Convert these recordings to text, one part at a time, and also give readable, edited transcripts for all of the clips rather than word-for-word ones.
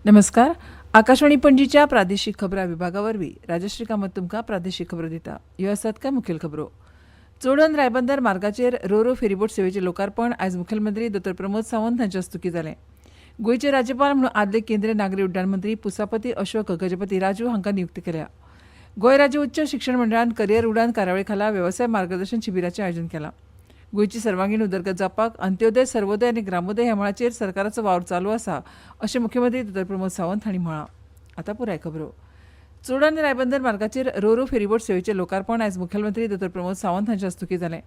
नमस्कार. आकाशवाणी पणजीच्या प्रादेशीक खबरां विभागावरवीं राजश्री कामत तुमकां प्रादेशीक खबरो दिता. ह्यो आसात कांय मुखेल खबरो. चोडण रायबंदर मार्गाचेर रो फेरीबोट सेवेचें लोकार्पण आयज मुखेलमंत्री डॉ. प्रमोद सावंत हांचे हस्तुकीं जालें. गोंयचे राज्यपाल म्हणून आदले केंद्रीय नागरी उड्डाण मंत्री पुसापती अशोक गजपती राजू हांकां नियुक्ती केल्या. गोंय राज्य उच्च शिक्षण मंडळान करियर उडाण कार्यावळी खाला वेवसाय मार्गदर्शन शिबिराचें आयोजन केलां. गोंयची सर्वांगीण उदरगत जावपाक अंत्योदय, सर्वोदय आनी ग्रामोदय ह्या मळाचेर सरकाराचो वावर चालू आसा अशें मुख्यमंत्री डॉ. प्रमोद सावंत हांणी म्हळां. आतां पुराय खबरो. चोडण आनी रायबंदर मार्गाचेर रो फेरीबोट सेवेचें लोकार्पण आयज मुखेलमंत्री डॉ. प्रमोद सावंत हांचे हस्तुकीं जालें.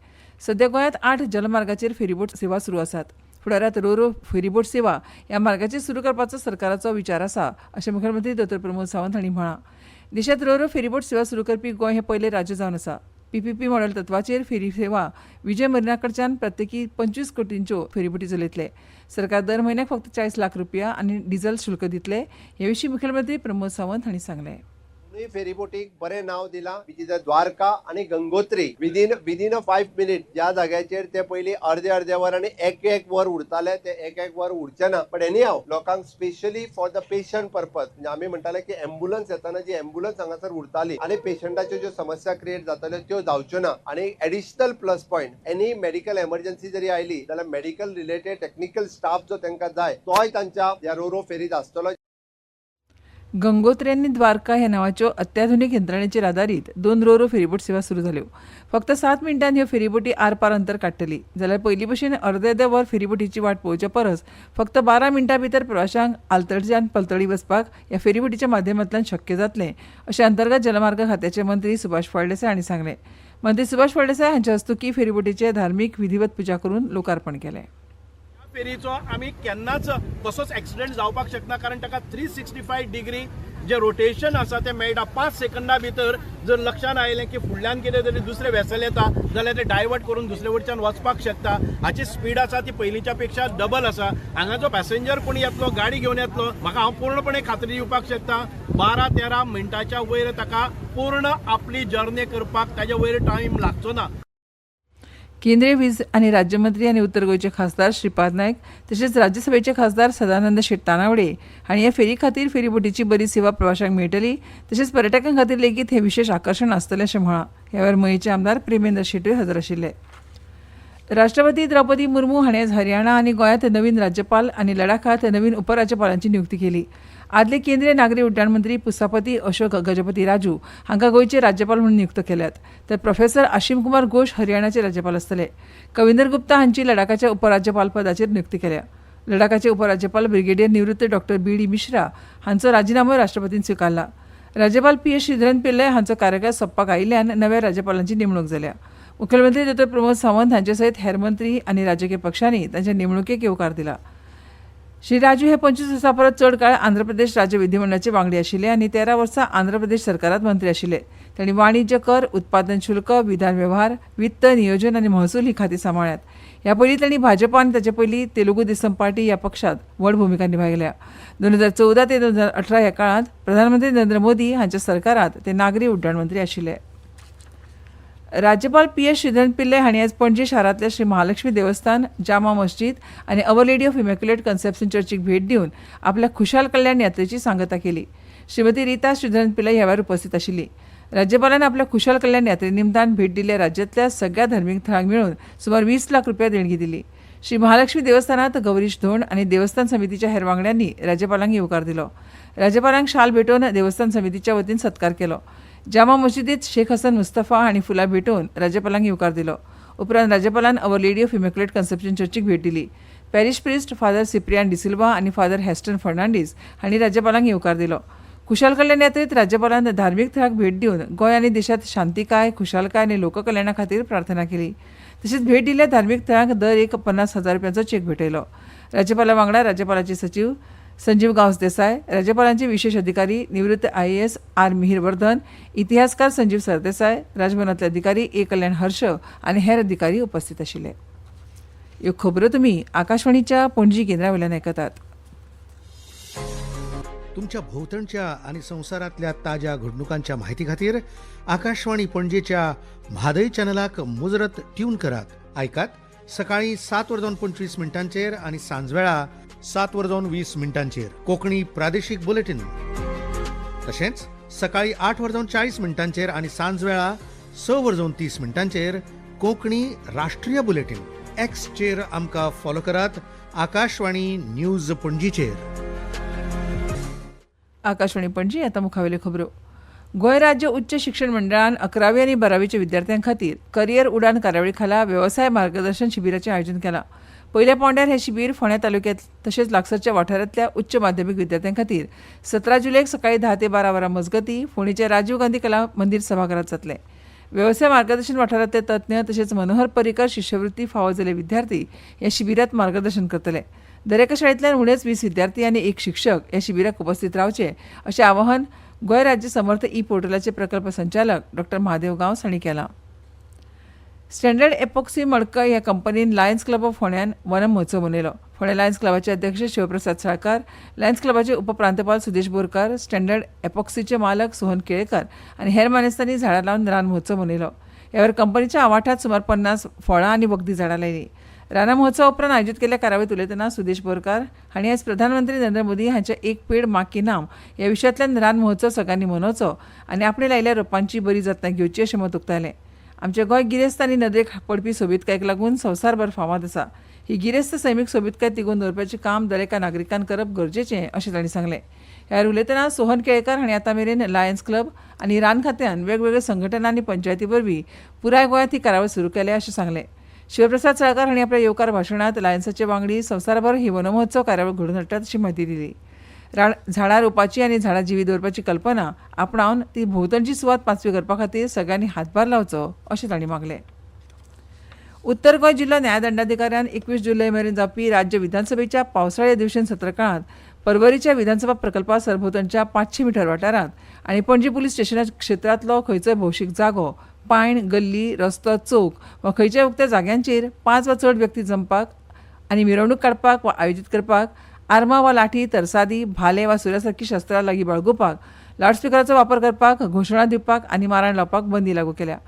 सध्या गोंयांत 8 जलमार्गाचेर फेरीबोट सेवा सुरू आसात. फुडारांत रो फेरीबोट सेवा ह्या मार्गाचेर सुरू करपाचो सरकाराचो विचार आसा अशें मुखेलमंत्री डॉ. प्रमोद सावंत हांणी म्हळां. देशांत रो फेरीबोट सेवा सुरू करपी गोंय हें पयलें राज्य जावन आसा. पीपीपी मॉडेल तत्वाचेर फेरी सेवा विजय मरीना कडच्यान प्रत्येकी 25 कोटींच्यो फेरीबोटी चलयतले. सरकार दर म्हयन्याक फक्त 40 लाख रुपया आनी डिझल शुल्क दितले. हे विशीं मुखेलमंत्री प्रमोद सावंत हांणी सांगलें. फेरीबोटीक बरें नाव दिलां. द्वारका आणि गंगोत्री विदिन 5 मिनिट ज्या जाग्याचेर ते पयलीं अर्दे वर आनी एक वर उरताले ते एक वर उरचे ना. बट एनी हाव लोकांक specially for the patient purpose म्हणजे आमी म्हणटाले की एम्ब्युलन्स येताना जी एम्ब्युलन्स हांगासर उरताली आनी पेशंटाच्यो ज्यो समस्या क्रिएट जाताल्यो त्यो जावच्यो ना. आनी additional plus point any medical emergency जरी आयली जाल्यार मेडिकल रिलेटेड टेक्निकल स्टाफ जो तांकां जाय तोय तांच्या ह्या रो फेरीत आसतलो. गंगोत्री आनी द्वारका ह्या नांवाच्यो अत्याधुनीक यंत्रणेचेर आदारीत 2 रो फेरीबोट सेवा सुरू जाल्यो. फक्त 7 मिनटांत ह्यो फेरीबोटी आरपार अंतर काडटली. जाल्यार पयलीं भशेन अर्दे वर फेरीबोटीची वाट पळोवचे परस फक्त 12 मिनटां भितर प्रवाशांक आलतडच्यान पलतडी वचपाक ह्या फेरीबोटीच्या माध्यमांतल्यान शक्य जातलें अशें अंतर्गत जलमार्ग खात्याचे मंत्री सुभाष फळदेसाय हांणी सांगलें. मंत्री सुभाष फळदेसाय हांचे हस्तुकीं फेरीबोटीचे धार्मीक विधिवत पुजा करून लोकार्पण केलें. फेरीचो आमी केन्नाच कसोच एक्सिडेंट जावपाक शकना, कारण ताका 365 डिग्री जे रोटेशन आसा ते मेळटा. 5 सेकंदां भितर जर लक्षात आयलें की फुडल्यान कितें तरी दुसरें वेसल येता जाल्यार ते डायवर्ट करून दुसरे वटच्यान वचपाक शकता. हाची स्पीड आसा ती पयलींच्या पेक्षा डबल आसा. हांगा जो पॅसेंजर कोण येतलो, गाडी घेवन येतलो, म्हाका हांव पूर्णपणे खात्री दिवपाक शकता 12-13 मिनटाच्या वयर ताका पूर्ण आपली जर्नी करपाक ताच्या वयर टायम लागचो ना. केंद्रीय वीज आनी राज्यमंत्री आनी उत्तर गोंयचे खासदार श्रीपाद नायक तशेंच राज्यसभेचे खासदार सदानंद शेट तानावडे हांणी ह्या फेरी खातीर फेरीबोटीची बरी सेवा प्रवाशांक मेळटली. तशेंच पर्यटकां खातीर लेगीत हे विशेष आकर्शण आसतलें अशें म्हळां. ह्या वेळार मयेचे आमदार प्रेमेंद्र शेटूय हजर आशिल्ले. राष्ट्रपती द्रौपदी मुर्मू हांणी आयज हरियाणा आनी गोंयांत नवीन राज्यपाल आनी लडाखांत नवीन उपराज्यपालांची नियुक्ती केली. आदले केंद्रीय नागरी उड्डाण मंत्री पुसापती अशोक गजपती राजू हांकां गोंयचे राज्यपाल म्हणून नियुक्त केल्यात. तर प्रोफेसर आशिम कुमार घोष हरियाणाचे राज्यपाल आसतले. कविंदर गुप्ता हांची लडाखाच्या उपराज्यपाल पदाचेर नियुक्ती केल्या. लडाखाचे उपराज्यपाल ब्रिगेडियर निवृत्त डॉ. बी.डी. मिश्रा हांचो राजिनामो राष्ट्रपतीन स्विकारला. राज्यपाल पी.एस. श्रीधरन पिल्लय हांचो कार्यकाळ सोंपपाक आयिल्ल्यान नव्या राज्यपालांची नेमणूक जाल्या. मुखेलमंत्री डॉ. प्रमोद सावंत हांचे सयत हेर मंत्री आनी राजकीय पक्षांनी तांच्या नेमणुकेक येवकार दिला. श्री राजू हे 25 वर्सां परस चड काळ आंध्र प्रदेश राज्य विधिमंडळाचे वांगडी आशिल्ले आनी 13 वर्सां आंध्र प्रदेश सरकारांत मंत्री आशिल्ले. तांणी वाणिज्य कर, उत्पादन शुल्क, विधान वेव्हार, वित्त, नियोजन आनी महसूल ही खातीं सांबाळ्ळ्यात. ह्या पयलीं तांणी भाजपा आनी ताचे पयलीं तेलुगू देसम पार्टी ह्या पक्षांत व्हड भुमिका निभायल्या. 2014 ते 2018 ह्या काळांत प्रधानमंत्री नरेंद्र मोदी हांच्या सरकारांत ते नागरी उड्डाण मंत्री आशिल्ले. राज्यपाल पी.एस. श्रीधरन पिल्लय हांणी आयज पणजी शारांतल्या श्री महालक्ष्मी देवस्थान, जामा मस्जिद आनी our lady of immaculate conception चर्चीक भेट दिवन आपल्या खुशाल कल्याण यात्रेची सांगता केली. श्रीमती रीता श्रीधरन पिल्लय ह्या वेळार उपस्थित आशिल्ली. राज्यपालान आपल्या खुशाल कल्याण यात्रे निमतान भेट दिल्ल्या राज्यांतल्या सगळ्या धर्मीक थळांक मेळून सुमार 20 लाख रुपया देणगी दिली. श्री महालक्ष्मी देवस्थानांत गौरीश धोंड आनी देवस्थान समितीच्या हेर वांगड्यांनी राज्यपालांक येवकार दिलो. राज्यपालांक शाल भेटोवन देवस्थान समितीच्या वतीन सत्कार केलो. जामा मस्जिदीत शेख हसन मुस्तफा हांणी फुलां भेटोवन राज्यपालांक येवकार दिलो. उपरांत राज्यपालान our lady of immaculate conception चर्चीक भेट दिली. Parish priest father Cyprian D'Silva आनी फादर हॅस्टन फर्नांडीस हांणी राज्यपालांक येवकार दिलो. खुशाल कल्याण यात्रेंत राज्यपालान धार्मीक थळाक भेट दिवन गोंय आनी देशांत शांतीकाय, खुशालकाय आनी लोककल्याणा खातीर प्रार्थना केली. तशेंच भेट दिल्ल्या धार्मीक थळांक दर एक 50,000 रुपयांचो चेक भेटयलो. राज्यपाला वांगडा राज्यपालाचे सचिव संजीव गांवस देसाय, राज्यपालांचे विशेष अधिकारी निवृत्त IAS आर मिहीर वर्धन, इतिहासकार संजीव सरदेसाय, राजभवनांतले अधिकारी ए कल्याण हर्ष आनी हेर अधिकारी उपस्थित आशिल्ले. ह्यो खबरो तुमी आकाशवाणीच्या पणजी केंद्रा वयल्यान आयकतात. तुमच्या भोवतणच्या आणि संवसारातल्या ताज्या घडणुकांच्या माहिती खातीर आकाशवाणी पणजेच्या म्हादय चॅनलाक मुजरत ट्यून करात. आयकात सकाळी 7:25 मिनटांचेर आणि सांजवेळा 7:20 कोंकणी प्रादेशीक बुलेटिन तशेंच सकाळी 8:40 आणि सांज वेळा 6:30 कोंकणी राष्ट्रीय बुलेटिन एक्सचेर आमकां फॉलो करात. आकाशवाणी न्यूज पणजीचेर. आकाशवाणी पणजी आता मुखावेल्यो खबरो. गोंय राज्य उच्च शिक्षण मंडळान 11वी आनी 12वीच्या विद्यार्थ्यां खातीर करियर उडान कार्यावळी खाला वेवसाय मार्गदर्शन शिबिराचें आयोजन केलां. पयल्या पांवड्यार हे शिबीर फोंड्या तालुक्यांत तशेंच लागसारच्या वाठारांतल्या उच्च माध्यमीक विद्यार्थ्यां खातीर 17 जुलैक सकाळी 10 ते 12 वरां मजगतीं फोंडेच्या राजीव गांधी कला मंदिर सभाघरांत जातलें. वेवसाय मार्गदर्शन वाठारांतले तज्ञ तशेंच मनोहर पर्रीकर शिश्यवृत्ती फावो जाल्ले विद्यार्थी ह्या शिबिरांत मार्गदर्शन करतले. दरेका शाळेंतल्यान उणेच 20 विद्यार्थी आनी एक शिक्षक ह्या शिबिराक उपस्थित रावचे अशें आवाहन गोंय राज्य समर्थ ई पोर्टलाचे प्रकल्प संचालक डॉ महादेव गांवस हांणी केलां. स्टँडर्ड एपॉक्सी मडकय ह्या कंपनीन लायन्स क्लब ऑफ फोंड्यान वन महोत्सव मनयलो. फोंड्या लायन्स क्लबाचे अध्यक्ष शिवप्रसाद साळकार, लायन्स क्लबाचे उपप्रांतपाल सुदेश बोरकार, स्टँडर्ड एपॉक्सीचे मालक सोहन केळेकर आनी हेर मानेस्तांनी झाडां लावन रान महोत्सव मनयलो. ह्या वेळार कंपनीच्या आवाठांत सुमार 50 फळां आनी वखदी झाडां लायलीं. राना महोत्सव उपरांत आयोजीत केल्ल्या कार्यावळीत उलयतना सुदेश बोरकार हांणी आयज प्रधानमंत्री नरेंद्र मोदी हांच्या एक पेड मां की नाम ह्या विशयांतल्यान रान महोत्सव सगळ्यांनी मनोवचो आनी आपणे लायिल्ल्या रोपांची बरी जतनाय घेवची अशें मत उक्तायलें. आमचें गोंय गिरेस्त आनी नदरेक पडपी सोबीतकायेक लागून संवसारभर फामाद आसा. ही गिरेस्त सैमीक सोबीतकाय तिगोवन दवरपाचें काम दरेका नागरिकान करप गरजेचें अशें तांणी सांगलें. ह्या उलयतना सोहन केळेकर हांणी आतां मेरेन लायन्स क्लब आनी रान खात्यान वेगवेगळ्या संघटना आनी पंचायती वरवीं पुराय गोंयांत ही कार्यावळ सुरू केल्या अशें सांगलें. शिवप्रसाद साळकार हांणी आपल्या येवकार भाशणांत लायन्साचे वांगडी संवसारभर ही वन महोत्सव कार्यावळ घडोवन हाडटात अशी म्हायती दिली. झाडां रोवपाची आनी झाडां जिवी दवरपाची कल्पना आपणावन ती भोंवतणची सुवात पांचवी करपा खातीर सगळ्यांनी हातभार लावचो अशें तांणी मागलें. उत्तर गोंय जिल्लो न्यायदंडाधिकाऱ्यान 21 जुलय मेरेन जावपी राज्य विधानसभेच्या पावसाळी अधिवेशन सत्र काळात परवरीच्या विधानसभा प्रकल्पा सरभोंवतणच्या 500 मीटर वाठारांत आनी पणजी पुलीस स्टेशना क्षेत्रांतलो खंयचोय भौशीक जागो, पायण, गल्ली, रस्तो, चौक वा खंयच्याय उक्त्या जाग्यांचेर 5 वा चड व्यक्ती जमपाक आनी मिरवणूक काडपाक वा आयोजीत करपाक आर्मां वा लाठी, तरसादी, भाले वा सुऱ्यासारकी शस्त्रां लागीं बाळगूपाक, लावडस्पिकराचो वापर करपाक, घोशणा दिवपाक आनी मारण लावपाक बंदी लागू केल्या.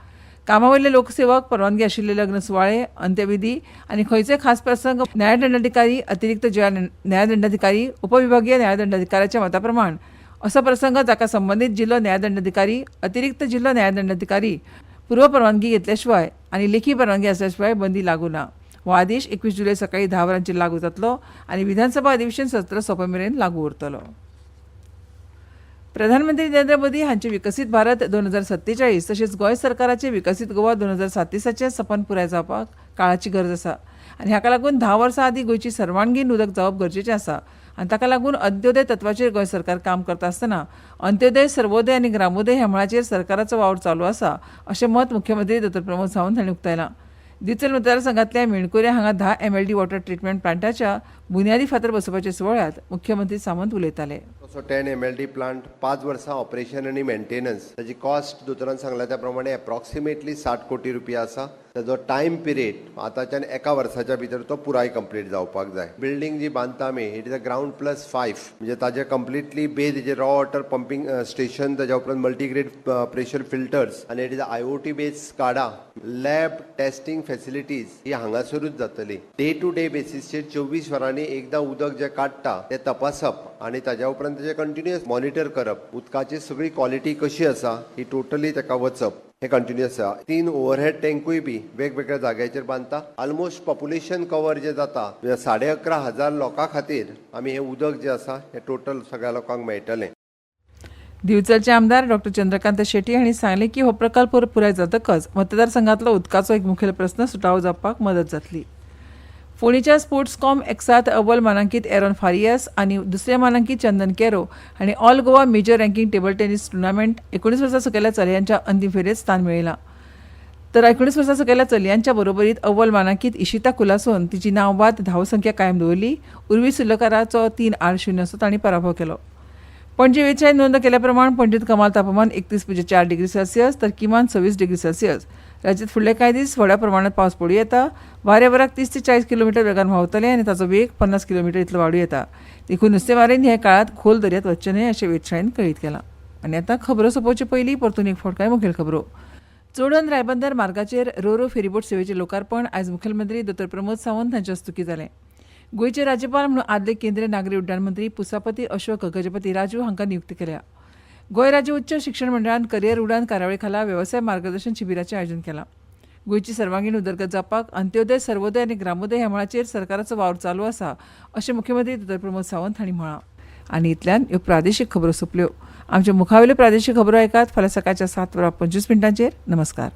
कामावयले लोकसेवक, परवानगी आशिल्ले लग्न सुवाळे, अंत्यविधी आनी खंयचेय खास प्रसंग न्यायदंडाधिकारी, अतिरिक्त न्यायदंडाधिकारी, उपविभागीय न्यायदंडाधिकाऱ्याच्या मता प्रमाण असो प्रसंग जाका संबंदीत जिल्लो न्यायदंडाधिकारी, अतिरिक्त जिल्लो न्यायदंडाधिकारी पूर्व परवानगी घेतल्या शिवाय आनी लेखी परवानगी आसल्या शिवाय बंदी लागू ना. हो आदेश 21 जुलय सकाळी 10 वरांचेर लागू जातलो आनी विधानसभा अधिवेशन सत्र सोंपे मेरेन लागू उरतलो. प्रधानमंत्री नरेंद्र मोदी हांचे विकसीत भारत 2047 तशेंच गोंय सरकाराचे विकसीत गोवा 2037 सपन पुराय जावपाक काळाची गरज आसा आनी हाका लागून 10 वर्सां आदीं गोंयची सर्वांगीण उदक जावप गरजेचें आसा आनी ताका लागून अंत्योदय तत्वाचेर गोंय सरकार काम करता आसतना अंत्योदय, सर्वोदय आनी ग्रामोदय ह्या मळाचेर सरकाराचो वावर चालू आसा अशें मत मुख्यमंत्री डॉ प्रमोद सावंत हांणी उक्तायलां. दिवचल मतदारसंघातल्या मेणकुऱ्या हांगा 10 MLD वॉटर ट्रिटमेंट प्लांटाच्या बुन्यादी फातर बसोवपाच्या सुवाळ्यात मुख्यमंत्री सावंत उलयताले. 10 MLD प्लांट 5 वर्सां ऑपरेशन आनी मेंटेनन्स ताची कॉस्ट दोतोरान सांगला त्या प्रमाणे एप्रॉक्सिमेटली 60 कोटी रुपया आसा. ताजो टायम पिरियड आतांच्यान 1 वर्साच्या भितर तो पुराय कंप्लीट जावपाक जाय. बिल्डींग जी बांदता आमी इट इज अ ग्राउंड +5 म्हणजे ताजे कंप्लिटली बेज हेजे रॉ वॉटर पंपिंग स्टेशन, ताच्या उपरांत मल्टीग्रेड प्रेशर फिल्टर्स आनी it is IoT based SCADA, lab, testing facilities ही हांगासरूच जातली. डे टू डे बेसिसचेर 24 वरांनी एकदां उदक जे काडटा तें तपासप आनी ताच्या उपरांत तेजे कंटिन्युअस मॉनिटर करप. उदकाची सगळी क्वॉलिटी कशी आसा ही टोटली ताका वचप हे कंटिन्युअस आसा. 3 ओव्हरहेड टँकूय बी वेगवेगळ्या जाग्याचेर बांदता. ऑलमोस्ट पॉप्युलेशन कवर जे जाता 11,500 लोकां खातीर आमी हे उदक जे आसा हे टोटल सगळ्या लोकांक मेळटलें. दिवचलचे आमदार डॉ चंद्रकांत शेट्टी हांणी सांगलें की हो प्रकल्प पुराय जातकच मतदारसंघातलो उदकाचो एक मुखेल प्रस्न सुटावो जावपाक मदत जातली. फोंडेच्या स्पोर्ट्सकॉम एक्सांत अव्वल मानांकीत एरॉन फारियास आनी दुसऱ्या मानांकीत चंदन केरो हांणी all Goa major ranking table tennis tournament 19 वर्सां सकयल्या चलयांच्या अंतीम फेरयेंत स्थान मेळयलां. तर 19 वर्सां सकयल्या चलयांच्या बरोबरीत अव्वल मानांकीत इशिता कुलासून तिची नांवबाद धावसंख्या कायम दवरली. उर्वी सुलकाराचो 3-8-0 असो तांणी पराभव केलो. पणजी वेधशाळेन नोंद केल्या प्रमाण पणजीत कमाल तापमान 31.4 डिग्री सेल्सियस तर किमान 26 डिग्री सेल्सियस. राज्यांत फुडले कांय दीस व्हड्या प्रमाणात पावस पडूं येता. वारे वराक 30 ते 40 किलोमीटर वेगान व्हांवतले आनी ताचो वेग 50 किलोमीटर इतलो वाडूं येता. देखून नुस्तेमारेन ह्या काळात खोल दर्यांत वचचें न्हय अशें वेधशाळेन कळीत केलां. आनी आतां खबरो सोंपोवचे पयलीं परतून एक फावट कांय मुखेल खबरो. चोडण रायबंदर मार्गाचेर रो रो फेरीबोट सेवेचें लोकार्पण आयज मुखेलमंत्री डॉ प्रमोद सावंत हांचे हस्तुकीं जालें. गोंयचे राज्यपाल म्हणून आदले केंद्रीय नागरी उड्डाण मंत्री पुसापती अशोक गजपती राजू हांकां नियुक्त केल्या. गोंय राज्य उच्च शिक्षण मंडळान करियर उडाण कार्यावळी खाला वेवसाय मार्गदर्शन शिबिराचें आयोजन केलां. गोंयची सर्वांगीण उदरगत जावपाक अंत्योदय, सर्वोदय आनी ग्रामोदय ह्या मळाचेर सरकाराचो वावर चालू आसा अशें मुख्यमंत्री दोतोर प्रमोद सावंत हांणी म्हळां. आनी इतल्यान ह्यो प्रादेशीक खबरो सोंपल्यो. आमचे मुखावेल्यो प्रादेशीक खबरो आयकात फाल्यां सकाळच्या 7:25 नमस्कार.